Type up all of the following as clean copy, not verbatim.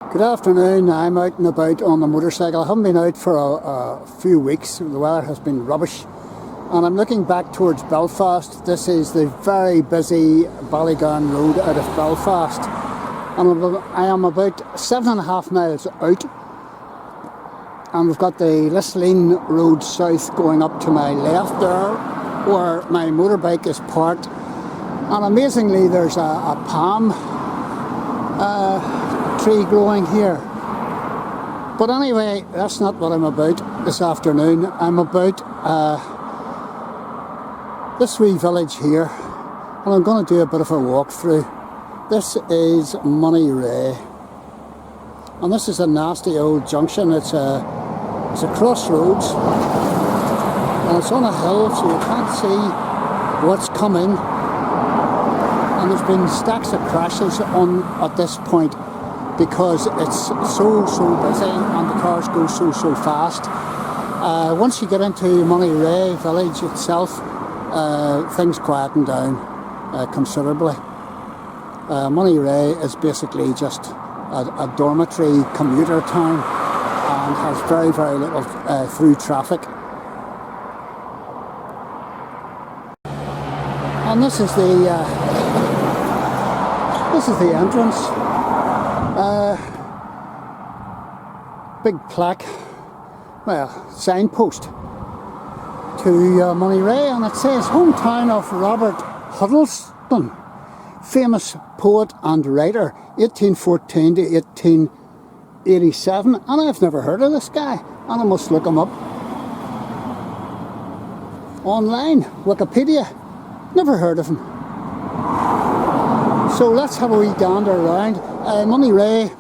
Good afternoon. I'm out and about on the motorcycle. I haven't been out for a few weeks. The weather has been rubbish. And I'm looking back towards Belfast. This is the very busy Ballygowan road out of Belfast. And I am about 7.5 miles out. And we've got the Lisburn road south going up to my left there, where my motorbike is parked. And amazingly, there's a palm tree growing here. But anyway, that's not what I'm about this afternoon. I'm about this wee village here, and I'm going to do a bit of a walk through. This is Moneyrea, and this is a nasty old junction. It's a crossroads, and it's on a hill, so you can't see what's coming. And there's been stacks of crashes on at this point, because it's so busy and the cars go so fast. Once you get into Moneyreagh village itself, things quieten down considerably. Moneyreagh is basically just a dormitory commuter town and has very little through traffic. And this is the entrance. Big plaque, well, signpost to Moneyrea, and it says hometown of Robert Huddleston, famous poet and writer, 1814 to 1887. And I've never heard of this guy, and I must look him up online. Wikipedia, never heard of him. So let's have a wee gander around. Moneyrea,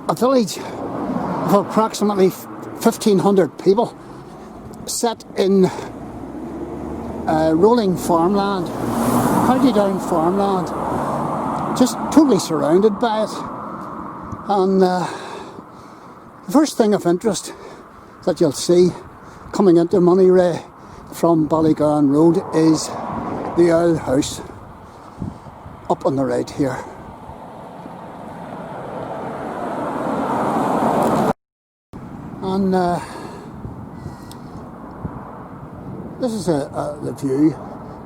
a village of approximately 1,500 people, set in rolling farmland, county down farmland, just totally surrounded by it. And the first thing of interest that you'll see coming into Moneyrea from Ballygowan Road is the Owl House, up on the right here. And this is the view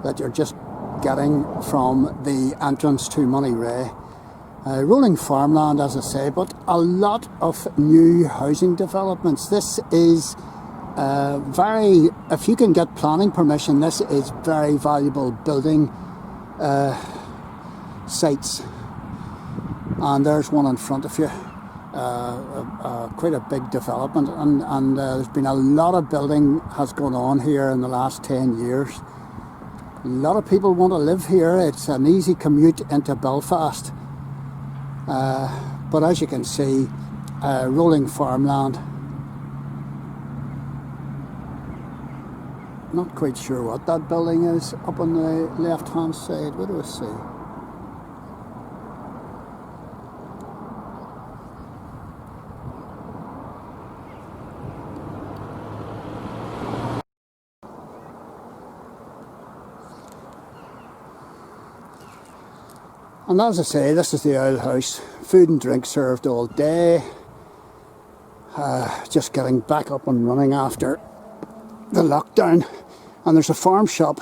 that you're just getting from the entrance to Moneyrea. Rolling farmland, as I say, but a lot of new housing developments. This is if you can get planning permission, this is very valuable building sites. And there's one in front of you. Quite a big development, and there's been a lot of building has gone on here in the last 10 years. A lot of people want to live here. It's an easy commute into Belfast, but as you can see, rolling farmland. Not quite sure what that building is up on the left hand side. What do I see? And as I say, this is the Owl House. Food and drink served all day. Just getting back up and running after the lockdown. And there's a farm shop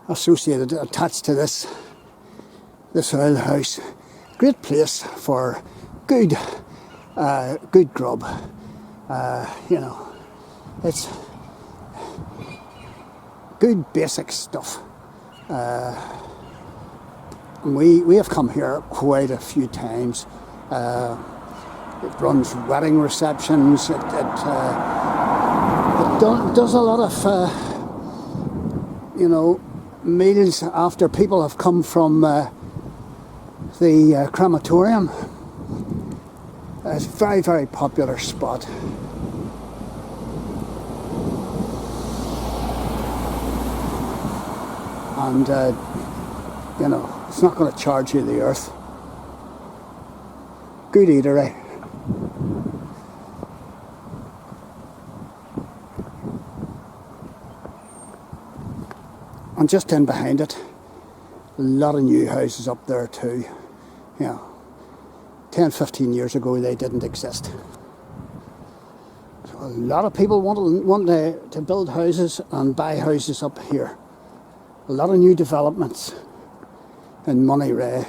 attached to this Owl House. Great place for good grub. You know, it's good basic stuff. We have come here quite a few times. It runs wedding receptions. It does a lot of meals after people have come from the crematorium. It's a very popular spot. And it's not going to charge you the earth. Good eatery. And just in behind it, a lot of new houses up there too. 10, 15 years ago they didn't exist. So a lot of people want to build houses and buy houses up here. A lot of new developments in Moneyreagh.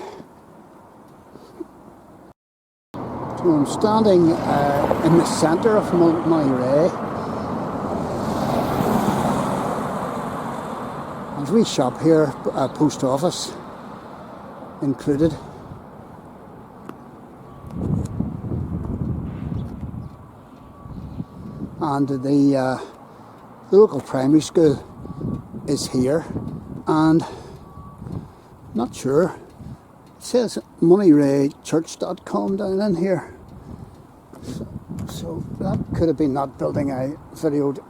So I'm standing in the centre of Moneyreagh. There's a wee shop here, a post office included. And the local primary school is here, and not sure, it says moneyreachurch.com down in here, so that could have been that building I videoed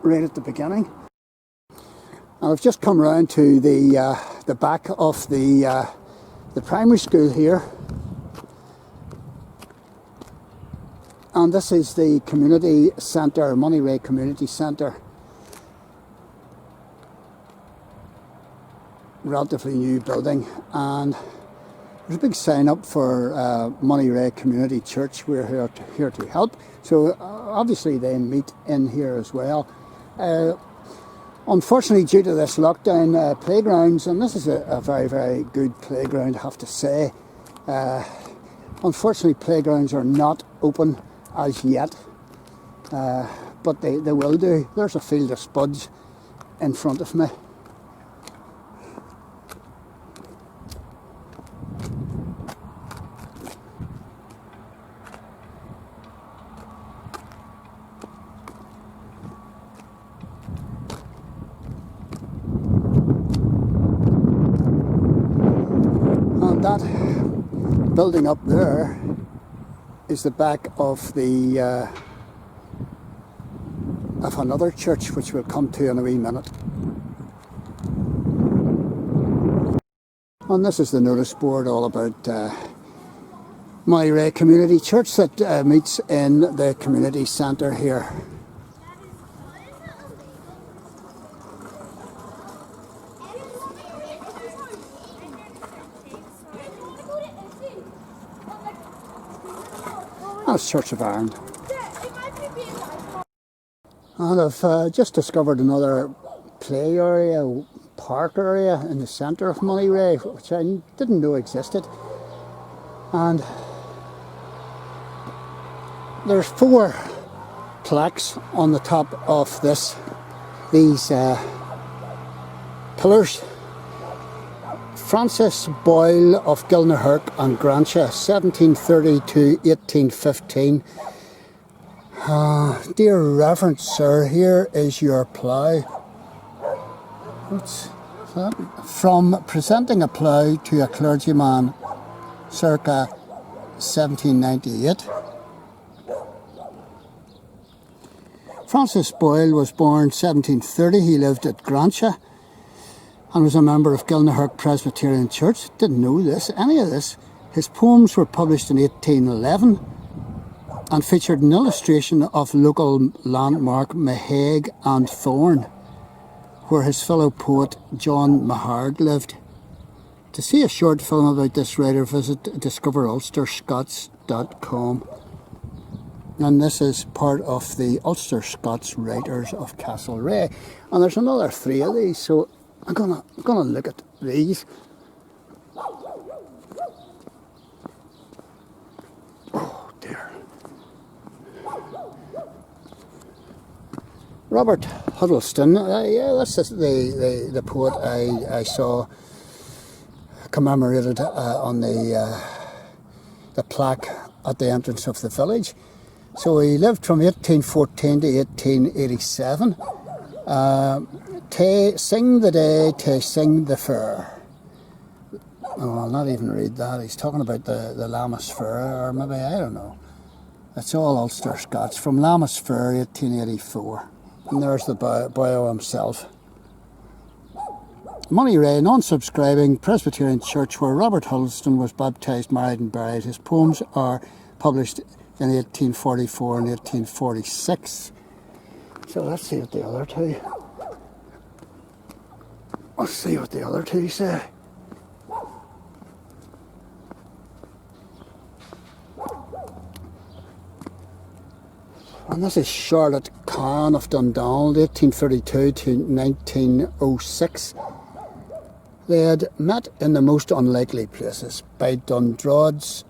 right at the beginning. And I've just come round to the back of the primary school here, and this is the community centre, Moneyreagh Community Centre. Relatively new building, and there's a big sign up for Moneyreagh Community Church. We're here to help. So obviously they meet in here as well. Unfortunately, due to this lockdown, playgrounds, and this is a very, very good playground, I have to say. Unfortunately, playgrounds are not open as yet, but they will do. There's a field of spuds in front of me. And that building up there is the back of of another church, which we'll come to in a wee minute. And this is the notice board all about Moneyreagh Community Church that meets in the community centre here. That's Church of Ireland. And I've just discovered another play area, park area in the centre of Moneyreagh, which I didn't know existed. And there's 4 plaques on the top of these pillars. Francis Boyle of Gilnahirk and Grantia, 1730 to 1815. Dear Reverend Sir, here is your plough. What's that? From presenting a plough to a clergyman circa 1798. Francis Boyle was born 1730. He lived at Grantia and was a member of Gilnahirk Presbyterian Church. Didn't know any of this. His poems were published in 1811 and featured an illustration of local landmark Mahaig and Thorn, where his fellow poet John Mahard lived. To see a short film about this writer, visit discoverulsterscots.com. And this is part of the Ulster Scots Writers of Castlereagh. And there's another 3 of these, so I'm gonna look at these. Oh dear. Robert Huddleston, yeah, this is the poet I saw commemorated on the plaque at the entrance of the village. So he lived from 1814 to 1887. To sing the day, to sing the fair. Oh, I'll not even read that. He's talking about the Lammas Fair, or maybe, I don't know. It's all Ulster Scots. From Lammas Fair, 1884. And there's the bio himself. Moneyreagh, non-subscribing Presbyterian Church, where Robert Huddleston was baptised, married and buried. His poems are published in 1844 and 1846. So let's see what the other 2. Let's see what the other 2 say. And this is Charlotte Kahn of Dundonald, 1832 to 1906. They had met in the most unlikely places, by Dundrod's,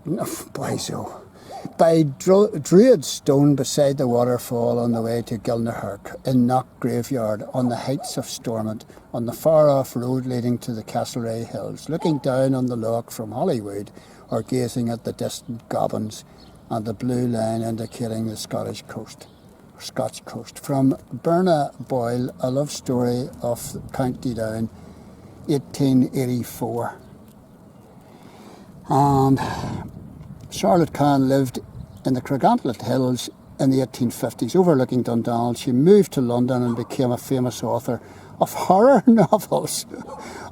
by Druid Stone beside the waterfall on the way to Gilnahirk, in Knock Graveyard, on the heights of Stormont, on the far-off road leading to the Castlereagh Hills, looking down on the loch from Hollywood, or gazing at the distant Gobbins and the blue line indicating the Scotch coast. From Berna Boyle, A Love Story of County Down, 1884. And Charlotte Kahn lived in the Craiggauntlet Hills in the 1850s, overlooking Dundonald. She moved to London and became a famous author of horror novels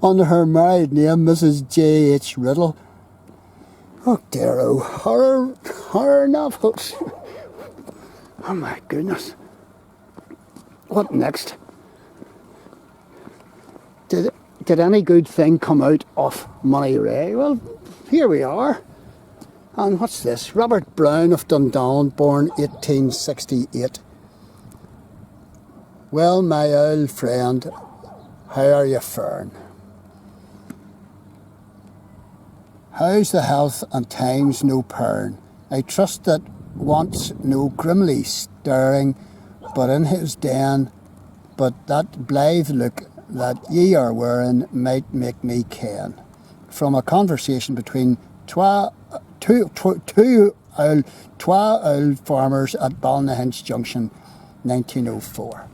under her married name, Mrs. J.H. Riddle. Oh dear, oh, horror novels. Oh my goodness. What next? Did any good thing come out of Moneyreagh? Well, here we are. And what's this? Robert Brown of Dundonald, born 1868. Well, my old friend, how are you faring? How's the health and times no pern? I trust that wants no grimly stirring, but in his den, but that blithe look that ye are wearing might make me ken. From a conversation between two old farmers at Ballygowan Junction, 1904.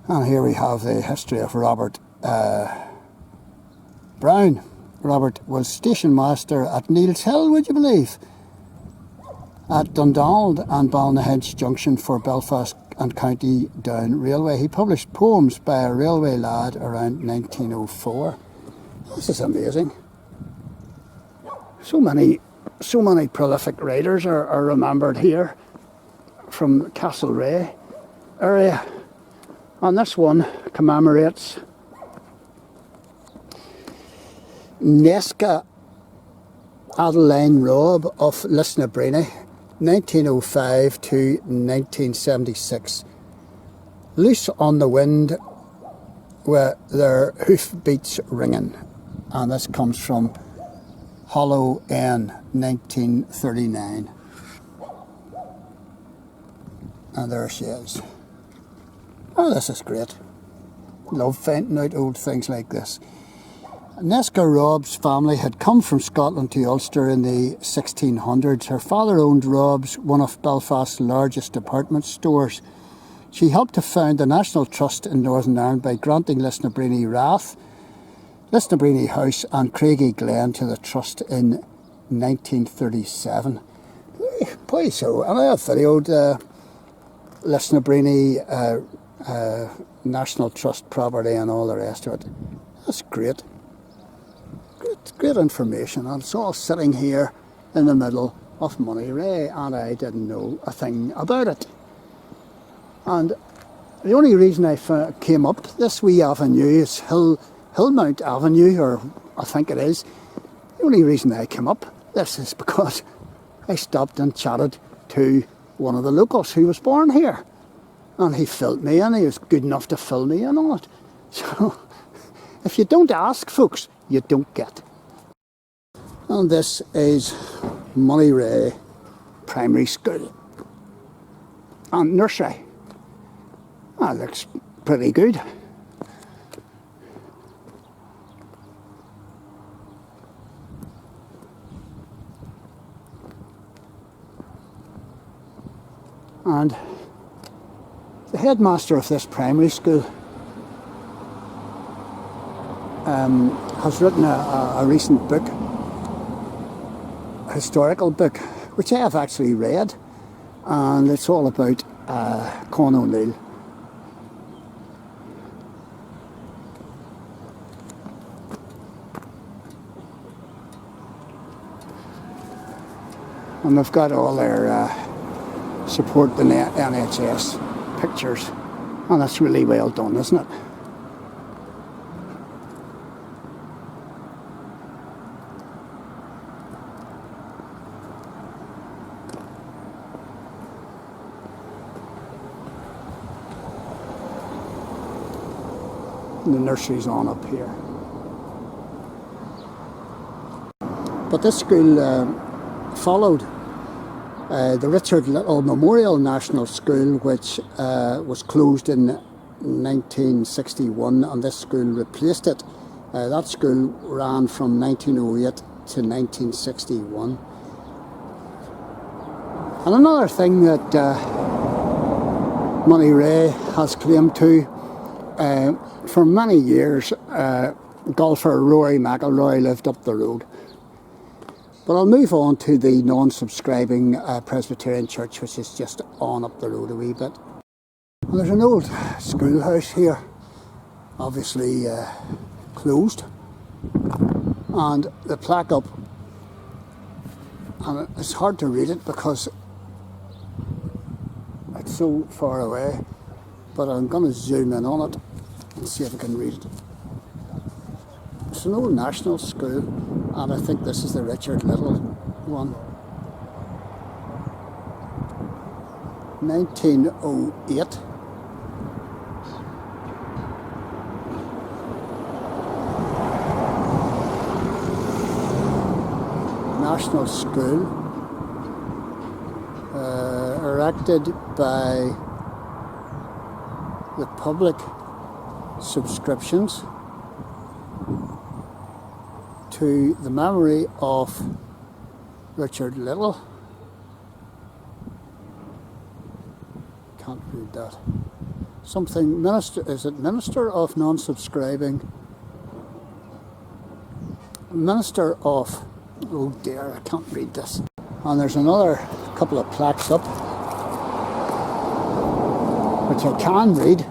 And here we have the history of Robert Brown. Robert was station master at Neil's Hill, would you believe? At Dundonald and Ballygowan Junction for Belfast and County Down Railway. He published poems by a railway lad around 1904. This is amazing. So many prolific writers are remembered here from Castlereagh area. And this one commemorates Nesca Adeline Robb of Lisburn, 1905 to 1976. Loose on the wind with their hoofbeats ringing. And this comes from Hollow End, 1939. And there she is. Oh, this is great. Love finding out old things like this. Nesca Robb's family had come from Scotland to Ulster in the 1600s. Her father owned Robb's, one of Belfast's largest department stores. She helped to found the National Trust in Northern Ireland by granting Lisburn Rath, Lisburn House and Craigie Glen to the Trust in 1937. Boy, so, and I have videoed Lisburn National Trust property and all the rest of it. That's great. Great information, and it's all sitting here in the middle of Moneyrea, and I didn't know a thing about it. And the only reason I came up this wee avenue is Hillmount Avenue, or I think it is. The only reason I came up this is because I stopped and chatted to one of the locals who was born here, and he filled me in. He was good enough to fill me in on it. So if you don't ask, folks, you don't get. And this is Moneyreagh Primary School and nursery. That looks pretty good. And the headmaster of this primary school has written a recent book, a historical book, which I have actually read, and it's all about Con O'Neill. And they've got all their support the NHS pictures, and that's really well done, isn't it? And the nursery's on up here. But this school followed the Richard Little Memorial National School, which was closed in 1961, and this school replaced it. That school ran from 1908 to 1961. And another thing that Moneyrea has claimed to, for many years, golfer Rory McIlroy lived up the road. But I'll move on to the non-subscribing Presbyterian Church, which is just on up the road a wee bit. And there's an old schoolhouse here, obviously closed, and the plaque up, and it's hard to read it because it's so far away, but I'm going to zoom in on it and see if I can read it. It's an old national school, and I think this is the Richard Little one. 1908. National School, erected by the public subscriptions to the memory of Richard Little. Can't read that. Something minister, is it Minister of Non-Subscribing? Minister of, oh dear, I can't read this. And there's another couple of plaques up, which I can read.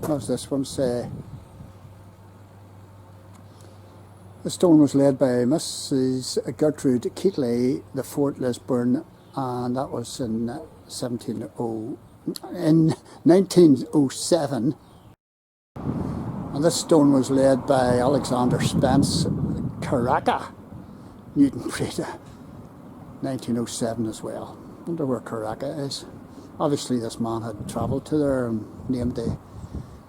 What does this one say? The stone was laid by Mrs. Gertrude Keatley, the Fort Lisburn, and that was in 1907. And this stone was laid by Alexander Spence, Caracca, Newton Preta, 1907 as well. Wonder where Caracca is. Obviously this man had travelled to there and named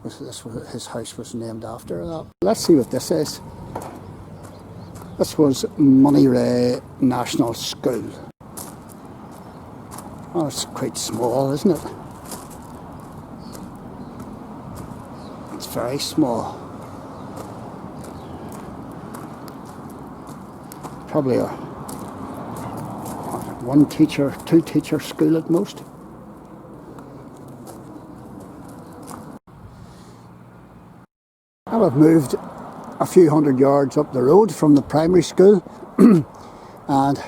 his house was named after that. Let's see what this is. This was Moneyreagh National School. Oh, it's quite small, isn't it? It's very small. Probably a one teacher, two teacher school at most. I've moved a few hundred yards up the road from the primary school and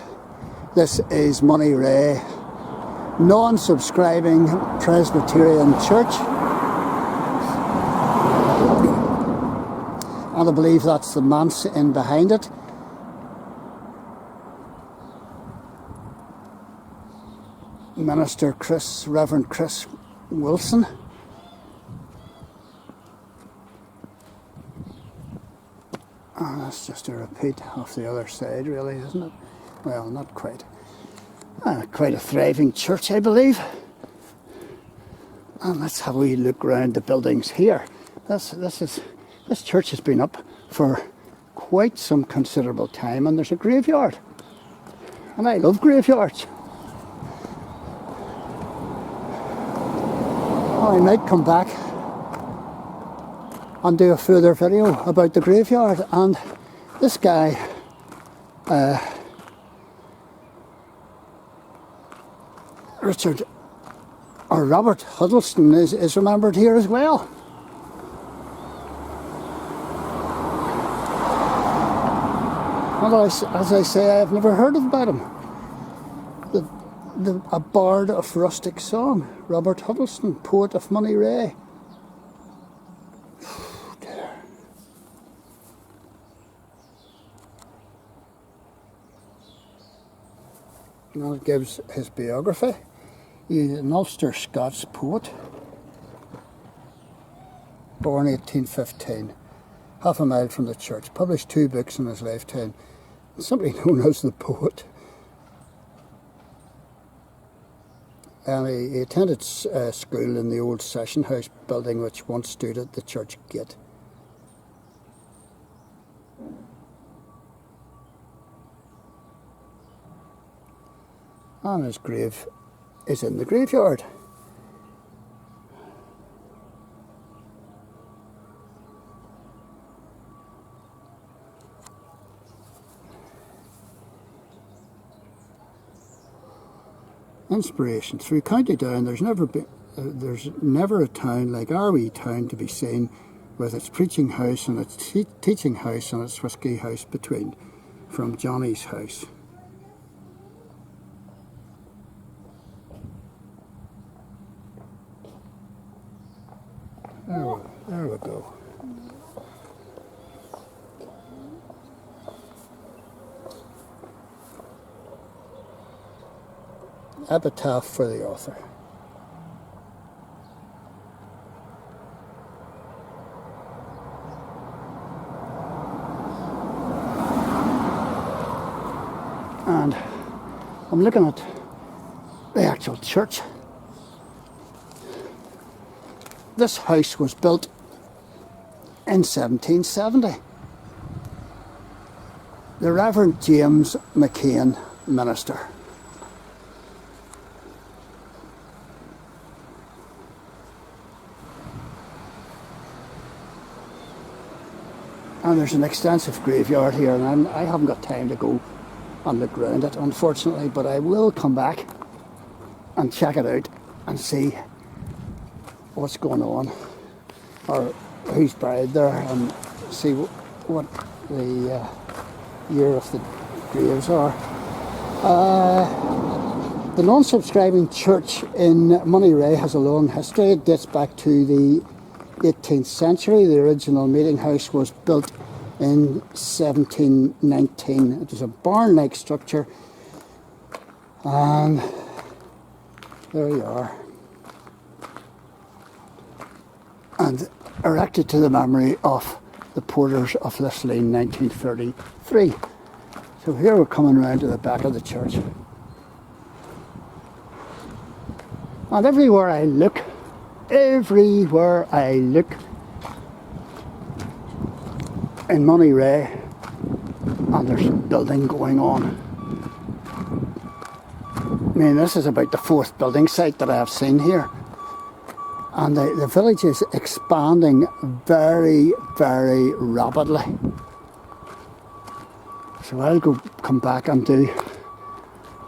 this is Moneyreagh non-subscribing Presbyterian Church, and I believe that's the manse in behind it. Minister Reverend Chris Wilson. Oh, that's just a repeat of the other side, really, isn't it? Well, not quite. Quite a thriving church, I believe. And let's have a wee look around the buildings here. This church has been up for quite some considerable time, and there's a graveyard. And I love graveyards. I might come back and do a further video about the graveyard. And this guy, Robert Huddleston is remembered here as well. And as I say, I've never heard about him. A bard of rustic song, Robert Huddleston, poet of Moneyrea. Now it gives his biography. He's an Ulster Scots poet, born 1815, half a mile from the church, published 2 books in his lifetime, simply known as the poet. and he attended school in the old session house building which once stood at the church gate. And his grave is in the graveyard. Inspiration. Through County Down, there's never a town like our wee town to be seen, with its preaching house and its teaching house and its whisky house between, from Johnny's house. There we go. Epitaph for the author. And I'm looking at the actual church. This house was built in 1770. The Reverend James McCain, minister. And there's an extensive graveyard here, and I haven't got time to go and look around it, unfortunately, but I will come back and check it out and see what's going on, or who's buried there, and see what the year of the graves are. The non-subscribing church in Moneyreagh has a long history. It dates back to the 18th century. The original meeting house was built in 1719. It was a barn-like structure, and there you are. And erected to the memory of the porters of Lisburn, 1933. So here we're coming round to the back of the church. And everywhere I look, in Moneyrea, and there's building going on. I mean, this is about the 4th building site that I have seen here. And the village is expanding very, very rapidly. So I'll come back and do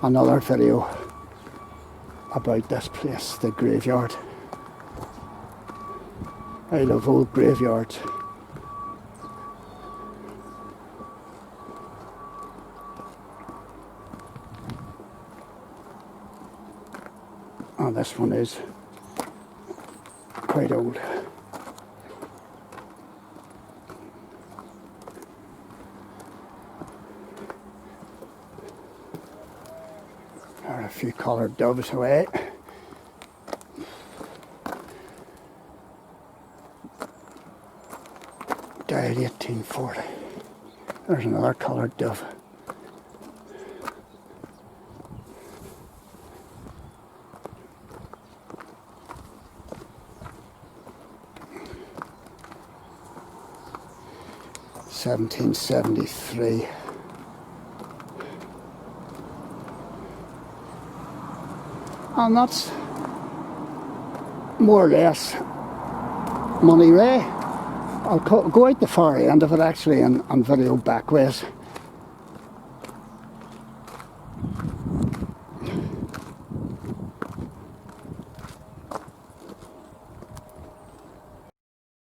another video about this place, the graveyard. I love old graveyards. And this one is quite old. There are a few collared doves away. Died 1840. There's another collared dove. (1773). And that's more or less Moneyrea. I'll go out the far end of it actually and video backways.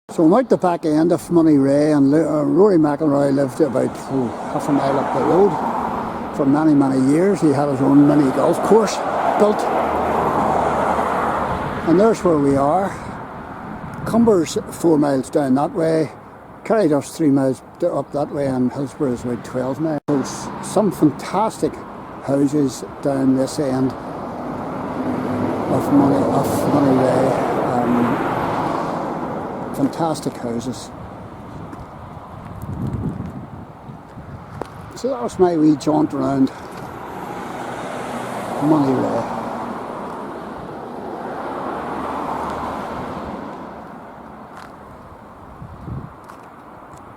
So I'm out the back end of Moneyrea, and Rory McIlroy lived about half a mile up the road for many, many years. He had his own mini golf course built. And there's where we are. Cumber's 4 miles down that way, Carryduff's 3 miles up that way, and Hillsborough is about 12 miles. So some fantastic houses down this end of Moneyrea. Fantastic houses. So that was my wee jaunt around Moneyrea.